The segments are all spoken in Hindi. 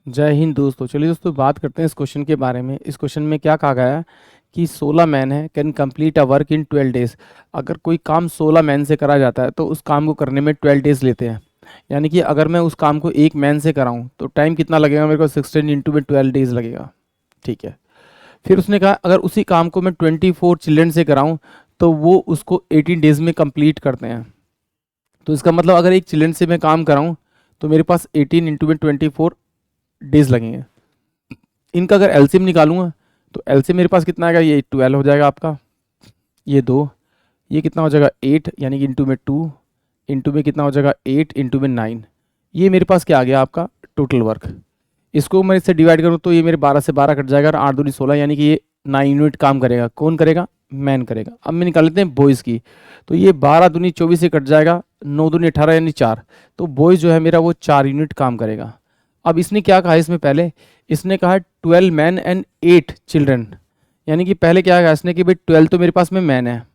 जय हिंद दोस्तों। चलिए दोस्तों बात करते हैं इस क्वेश्चन के बारे में। इस क्वेश्चन में क्या कहा गया है कि 16 मैन है can complete a work in 12 days. अगर कोई काम 16 मैन से करा जाता है तो उस काम को करने में 12 डेज लेते हैं। यानी कि अगर मैं उस काम को एक मैन से कराऊं तो टाइम कितना लगेगा मेरे को, 16 इंटू में 12 डेज लगेगा। ठीक है। फिर उसने कहा अगर उसी काम को मैं 24 चिल्ड्रन से कराऊं तो वो उसको 18 डेज में कंप्लीट करते हैं। तो इसका मतलब अगर एक चिल्ड्रन से मैं काम कराऊं तो मेरे पास 18 इंटू में 24 डेज लगेंगे। इनका अगर एलसीएम निकालूंगा तो एलसीएम मेरे पास कितना आएगा, ये 12 हो जाएगा आपका, ये 2, ये कितना हो जाएगा 8, यानी कि इंटू में 2, इंटू में कितना हो जाएगा 8, इंटू में 9। ये मेरे पास क्या आ गया आपका टोटल वर्क। इसको मैं इससे डिवाइड करूँ तो ये मेरे 12 से 12 कट जाएगा और 8 दूनी 16, यानी कि ये 9 यूनिट काम करेगा। कौन करेगा? मैन करेगा। अब मैं निकाल लेते हैं बॉयज़ की। तो ये 12 दूनी 24 से कट जाएगा, 9 दूनी 18 यानी 4। तो बॉयज़ जो है मेरा वो 4 यूनिट काम करेगा। अब इसने क्या कहा इसमें, पहले इसने कहा 12 मैन एंड 8 चिल्ड्रन। यानी कि पहले क्या कहा इसने कि भाई 12 तो मेरे पास में मैन है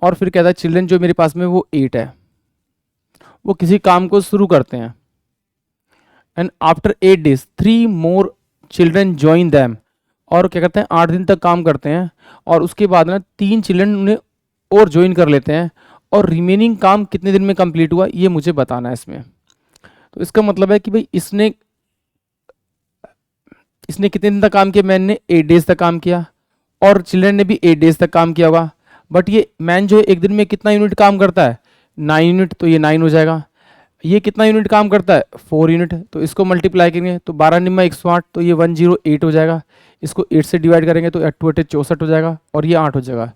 और फिर कहता है चिल्ड्रन जो मेरे पास में वो 8 है। वो किसी काम को शुरू करते हैं and after 8 days 3 more children join them. और क्या करते हैं 8 दिन तक काम करते हैं और उसके बाद ना 3 चिल्ड्रन उन्हें और ज्वाइन कर लेते हैं। और रिमेनिंग काम कितने दिन में कंप्लीट हुआ ये मुझे बताना है इसमें। तो इसका मतलब है कि भाई इसने कितने दिन तक काम किया, मैन ने 8 डेज तक काम किया और चिल्ड्रन ने भी 8 डेज तक काम किया होगा। बट ये मैन जो है एक दिन में कितना यूनिट काम करता है, 9 यूनिट। तो ये 9 हो जाएगा। ये कितना यूनिट काम करता है, 4 यूनिट। तो इसको मल्टीप्लाई करेंगे तो 12 निम्मा 108, तो ये 108 हो जाएगा। इसको 8 से डिवाइड करेंगे तो 8 8 64 हो जाएगा और ये 8 हो जाएगा।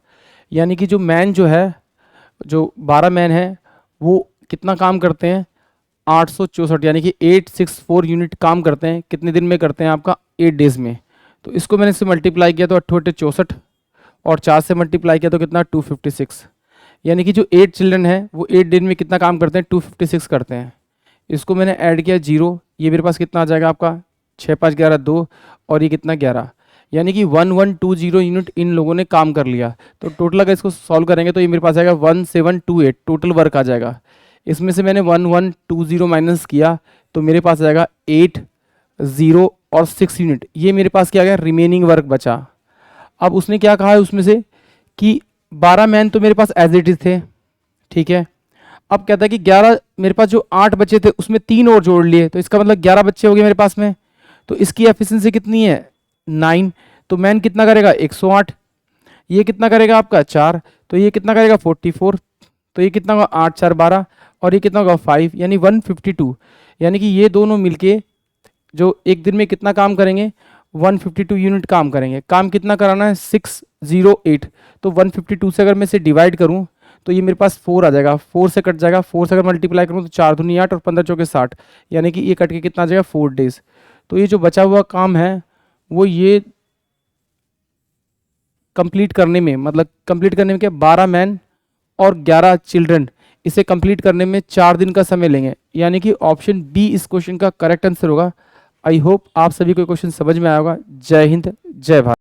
यानी कि जो मैन जो है, जो 12 मैन है वो कितना काम करते हैं, 864, यानी कि 864 यूनिट काम करते हैं। कितने दिन में करते हैं आपका, 8 डेज में। तो इसको मैंने इससे मल्टीप्लाई किया तो 8 8 64 और 4 से मल्टीप्लाई किया तो कितना 256। यानी कि जो 8 चिल्ड्रन है वो 8 दिन में कितना काम करते हैं, 256 करते हैं। इसको मैंने ऐड किया 0, ये मेरे पास कितना आ जाएगा आपका 6 5 11 2 और ये कितना 11। यानी कि 1120 यूनिट इन लोगों ने काम कर लिया। तो टोटल अगर इसको सॉल्व करेंगे तो ये मेरे पास आएगा 1728 टोटल वर्क आ जाएगा। इसमें से मैंने 1120 माइनस किया तो मेरे पास आ जाएगा 8 0 और 6 यूनिट। ये मेरे पास क्या आ गया, रिमेनिंग वर्क बचा। अब उसने क्या कहा है उसमें से कि 12 मैन तो मेरे पास एज इट इज थे, ठीक है। अब कहता है कि 11 मेरे पास जो 8 बच्चे थे उसमें 3 और जोड़ लिए, तो इसका मतलब 11 बच्चे हो गए मेरे पास में। तो इसकी एफिशिएंसी कितनी है, 9। तो मैन कितना करेगा 108, ये कितना करेगा आपका 4, तो ये कितना करेगा 44, तो ये कितना होगा 8 4 12 और ये कितना होगा 5, यानी 152। यानी कि ये दोनों मिलके जो एक दिन में कितना काम करेंगे, 152 यूनिट काम करेंगे। काम कितना कराना है, 608। तो 152 से अगर मैं इसे डिवाइड करूं तो ये मेरे पास 4 आ जाएगा, 4 से कट जाएगा। 4 से अगर मल्टीप्लाई करूं तो 4 दूनी 8 और 15 चौके 60, यानी कि ये कट के कितना आ जाएगा 4 डेज। तो ये जो बचा हुआ काम है वो ये कंप्लीट करने में, मतलब कंप्लीट करने में क्या, 12 मैन और 11 चिल्ड्रन, इसे कंप्लीट करने में 4 दिन का समय लेंगे। यानी कि ऑप्शन बी इस क्वेश्चन का करेक्ट आंसर होगा। आई होप आप सभी को क्वेश्चन समझ में आया होगा। जय हिंद, जय भारत।